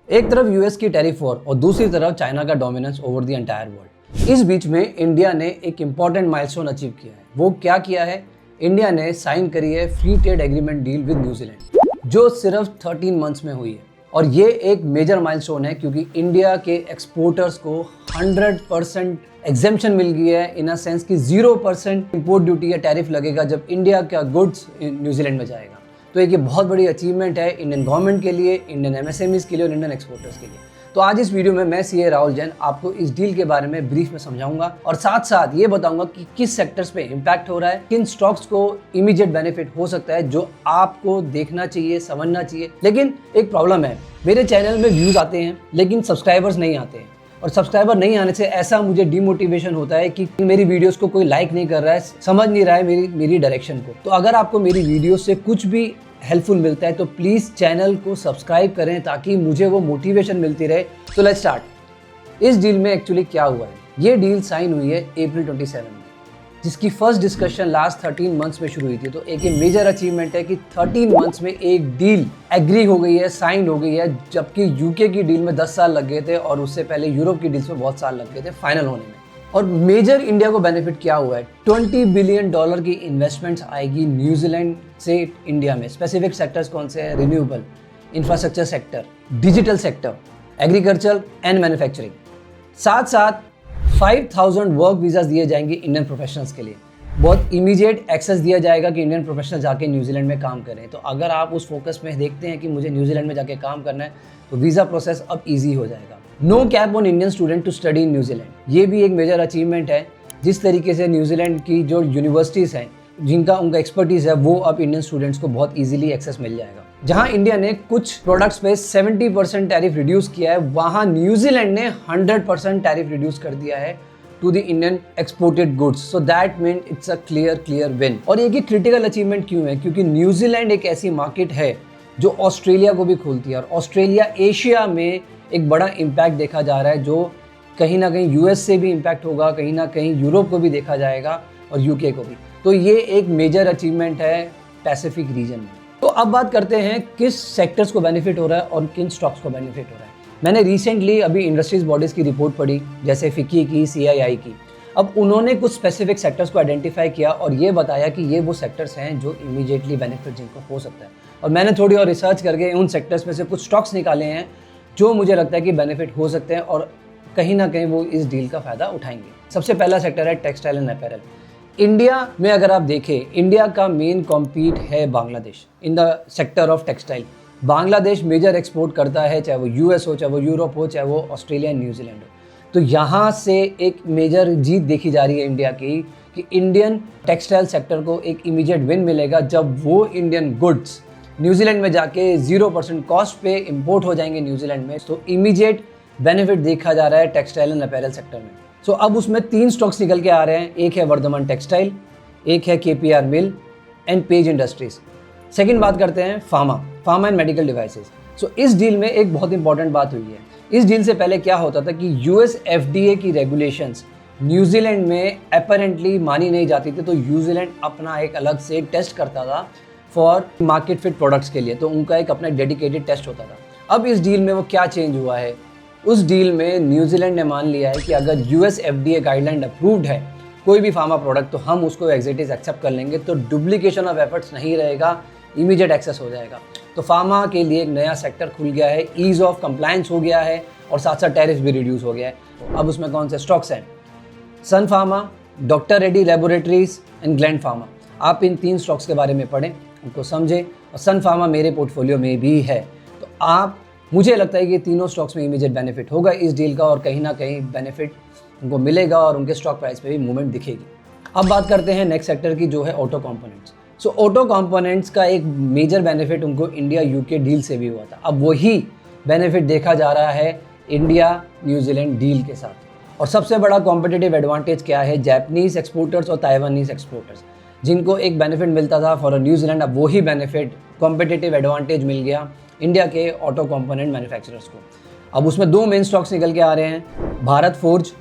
एक तरफ यूएस की टैरिफ वॉर और दूसरी तरफ चाइना का dominance over the entire world. इस बीच में इंडिया ने एक इंपॉर्टेंट माइलस्टोन अचीव किया है। वो क्या किया है? इंडिया ने साइन करी है free trade agreement deal with New Zealand, जो सिर्फ 13 मंथ्स में हुई है। और ये एक मेजर माइलस्टोन है क्योंकि इंडिया के एक्सपोर्टर्स को 100% एग्जेम्पशन मिल गई है, इन अ सेंस कि 0% इंपोर्ट ड्यूटी या टैरिफ लगेगा जब इंडिया का गुड्स न्यूजीलैंड में जाएगा। तो एक ये बहुत बड़ी अचीवमेंट है इंडियन गवर्नमेंट के लिए, इंडियन एमएसएमईज के लिए और इंडियन एक्सपोर्टर्स के लिए। तो आज इस वीडियो में मैं सीए राहुल जैन आपको इस डील के बारे में ब्रीफ में समझाऊंगा और साथ साथ ये बताऊंगा कि किस सेक्टर्स पे इम्पैक्ट हो रहा है, किन स्टॉक्स को इमीडिएट बेनिफिट हो सकता है जो आपको देखना चाहिए, समझना चाहिए। लेकिन एक प्रॉब्लम है, मेरे चैनल में व्यूज आते हैं लेकिन सब्सक्राइबर्स नहीं आते हैं, और सब्सक्राइबर नहीं आने से ऐसा मुझे डिमोटिवेशन होता है कि मेरी वीडियोस को कोई लाइक नहीं कर रहा है, समझ नहीं रहा है मेरी डायरेक्शन को। तो अगर आपको मेरी वीडियोस से कुछ भी हेल्पफुल मिलता है तो प्लीज़ चैनल को सब्सक्राइब करें ताकि मुझे वो मोटिवेशन मिलती रहे। तो लेट्स स्टार्ट। इस डील में एक्चुअली क्या हुआ है? ये डील साइन हुई है अप्रैल 27 में, जिसकी फर्स्ट डिस्कशन लास्ट 13 मंथ्स में शुरू हुई थी। तो एक मेजर अचीवमेंट है कि 13 मंथ्स में एक डील एग्री हो गई है, साइन हो गई है, जबकि यूके की डील में 10 साल लग गए थे और उससे पहले यूरोप की डील्स में बहुत साल लग गए थे फाइनल होने में। और मेजर इंडिया को बेनिफिट क्या हुआ है? $20 बिलियन की इन्वेस्टमेंट्स आएगी न्यूजीलैंड से इंडिया में। स्पेसिफिक सेक्टर्स कौन से हैं? Renewable, infrastructure sector, digital sector, agriculture and manufacturing. साथ साथ 5000 वर्क वीजास दिए जाएंगे इंडियन प्रोफेशनल्स के लिए। बहुत इमीडिएट एक्सेस दिया जाएगा कि इंडियन प्रोफेशनल जाके न्यूजीलैंड में काम करें। तो अगर आप उस फोकस में देखते हैं कि मुझे न्यूजीलैंड में जाके काम करना है तो वीज़ा प्रोसेस अब ईजी हो जाएगा। No cap on Indian student to study in New Zealand, ये भी एक मेजर अचीवमेंट है। जिस तरीके से न्यूजीलैंड की जो यूनिवर्सिटीज़ हैं जिनका उनका एक्सपर्टीज़ है वो अब इंडियन स्टूडेंट्स को बहुत इजीली एक्सेस मिल जाएगा। जहां इंडिया ने कुछ प्रोडक्ट्स पे 70% टैरिफ रिड्यूस किया है, वहां न्यूजीलैंड ने 100% टैरिफ रिड्यूस कर दिया है to the Indian exported goods. So that mean it's a clear win. और ये क्रिटिकल अचीवमेंट क्यों है? क्योंकि न्यूजीलैंड एक ऐसी मार्केट है जो ऑस्ट्रेलिया को भी खोलती है, और ऑस्ट्रेलिया एशिया में एक बड़ा इम्पैक्ट देखा जा रहा है, जो कहीं ना कहीं यूएस से भी इम्पैक्ट होगा, कहीं ना कहीं यूरोप को भी देखा जाएगा और यूके को भी। तो ये एक मेजर अचीवमेंट है पैसिफिक रीजन में। तो अब बात करते हैं किस सेक्टर्स को बेनिफिट हो रहा है और किन स्टॉक्स को बेनिफिट हो रहा है। मैंने रिसेंटली अभी इंडस्ट्रीज बॉडीज़ की रिपोर्ट पढ़ी, जैसे फिक्की की, सीआईआई की। अब उन्होंने कुछ स्पेसिफिक सेक्टर्स को आइडेंटिफाई किया और ये बताया कि ये वो सेक्टर्स हैं जो इमीडिएटली बेनिफिट जिनको हो सकता है। और मैंने थोड़ी और रिसर्च करके उन सेक्टर्स में से कुछ स्टॉक्स निकाले हैं जो मुझे लगता है कि बेनिफिट हो सकते हैं और कहीं ना कहीं वो इस डील का फ़ायदा उठाएंगे। सबसे पहला सेक्टर है टेक्सटाइल एंड अपैरल। इंडिया में अगर आप देखें, इंडिया का मेन कॉम्पीट है Bangladesh in the sector of textile. Bangladesh major export करता है, चाहे वो यूएस हो, चाहे वो यूरोप हो, चाहे वो ऑस्ट्रेलिया, न्यूजीलैंड हो। तो यहाँ से एक मेजर जीत देखी जा रही है इंडिया की कि इंडियन टेक्सटाइल सेक्टर को एक इमीडिएट विन मिलेगा जब वो इंडियन गुड्स न्यूजीलैंड में जाके 0% कॉस्ट पे इंपोर्ट हो जाएंगे न्यूजीलैंड में। तो इमीडिएट बेनिफिट देखा जा रहा है टेक्सटाइल एंड अपैरल सेक्टर में। सो अब उसमें 3 स्टॉक्स निकल के आ रहे हैं। एक है वर्धमान टेक्सटाइल, एक है KPR mill and page industries. Second बात करते हैं फार्मा एंड मेडिकल डिवाइसेस। सो इस डील में एक बहुत इंपॉर्टेंट बात हुई है। इस डील से पहले क्या होता था कि यूएस एफडीए की रेगुलेशंस न्यूजीलैंड में अपेरेंटली मानी नहीं जाती थी, तो न्यूजीलैंड अपना एक अलग से टेस्ट करता था फॉर मार्केट फिट प्रोडक्ट्स के लिए। तो उनका एक अपना डेडिकेटेड टेस्ट होता था। अब इस डील में वो क्या चेंज हुआ है? उस डील में न्यूजीलैंड ने मान लिया है कि अगर यूएस एफडीए गाइडलाइन अप्रूव्ड है कोई भी फार्मा प्रोडक्ट तो हम उसको एज इट इज एक्सेप्ट कर लेंगे। तो डुप्लीकेशन ऑफ एफर्ट्स नहीं रहेगा, इमीडिएट एक्सेस हो जाएगा। तो फार्मा के लिए एक नया सेक्टर खुल गया है, ईज ऑफ कंप्लायंस हो गया है और साथ साथ टैरिफ भी रिड्यूस हो गया है। अब उसमें कौन से स्टॉक्स हैं? Sun Pharma, doctor Reddy laboratories and Gland Pharma. आप इन 3 स्टॉक्स के बारे में पढ़ें, उनको समझें। और सन फार्मा मेरे पोर्टफोलियो में भी है, तो आप मुझे लगता है कि तीनों स्टॉक्स में इमीडिएट बेनिफिट होगा इस डील का और कहीं ना कहीं बेनिफिट उनको मिलेगा और उनके स्टॉक प्राइस पे भी मूवमेंट दिखेगी। अब बात करते हैं नेक्स्ट सेक्टर की, जो है ऑटो कंपोनेंट्स। सो ऑटो कंपोनेंट्स का एक मेजर बेनिफिट उनको इंडिया यूके डील से भी हुआ था। अब वही बेनिफिट देखा जा रहा है इंडिया न्यूजीलैंड डील के साथ। और सबसे बड़ा कॉम्पिटिटिव एडवांटेज क्या है? जापानीज एक्सपोर्टर्स और ताइवानीज एक्सपोर्टर्स, जिनको एक बेनिफिट मिलता था फॉर न्यूजीलैंड, अब वही बेनिफिट कॉम्पिटिटिव एडवांटेज मिल गया इंडिया के ऑटो कंपोनेंट मैन्युफैक्चरर्स को। अब उसमें 2 मेन स्टॉक्स निकल के आ रहे हैं, Bharat forge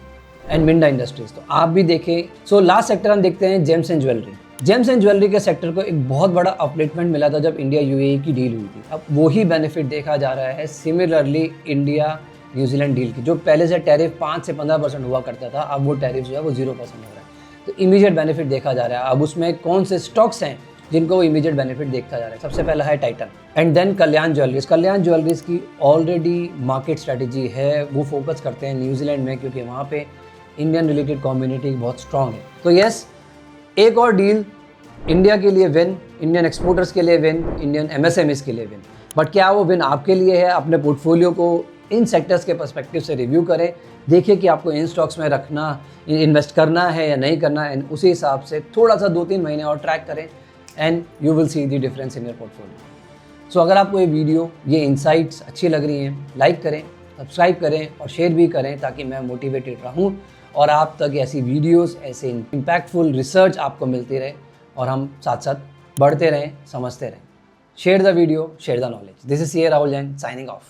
and Minda industries. तो आप भी देखें। सो लास्ट सेक्टर हम देखते हैं James and jewellery. James and jewellery के सेक्टर को एक बहुत बड़ा अपलिफ्टमेंट मिला था जब इंडिया यूएई की डील हुई थी। अब वही बेनिफिट देखा जा रहा है सिमिलरली इंडिया न्यूजीलैंड डील की। जो पहले से टैरिफ 5 से 15% हुआ करता था, अब वो टैरिफ जो है वो 0% हो रहा है। तो इमीडिएट बेनिफिट देखा जा रहा है। अब उसमें कौन से स्टॉक्स हैं जिनको वो इमीडिएट बेनिफिट देखा जा रहा है? सबसे पहला है Titan and then Kalyan jewellers. Kalyan jewellers की ऑलरेडी मार्केट स्ट्रेटेजी है, वो फोकस करते हैं न्यूजीलैंड में क्योंकि वहाँ पे इंडियन रिलेटेड कम्युनिटी बहुत स्ट्रांग है। तो यस, एक और डील इंडिया के लिए विन, इंडियन एक्सपोर्टर्स के लिए विन, इंडियन एमएसएमईज के लिए विन। बट क्या वो विन आपके लिए है? अपने पोर्टफोलियो को इन सेक्टर्स के पर्सपेक्टिव से रिव्यू करें, देखिए कि आपको इन स्टॉक्स में रखना, इन्वेस्ट करना है या नहीं करना है। उसी हिसाब से थोड़ा सा 2-3 महीने और ट्रैक करें and you will see the difference in your portfolio. So अगर आपको ये वीडियो, ये इंसाइट्स अच्छी लग रही हैं, लाइक करें, सब्सक्राइब करें और शेयर भी करें ताकि मैं मोटिवेटेड रहूं और आप तक ऐसी वीडियोस, ऐसे इम्पैक्टफुल रिसर्च आपको मिलती रहे और हम साथ साथ बढ़ते रहें, समझते रहें। Share the video, share the knowledge. This is C A Rahul Jain signing of.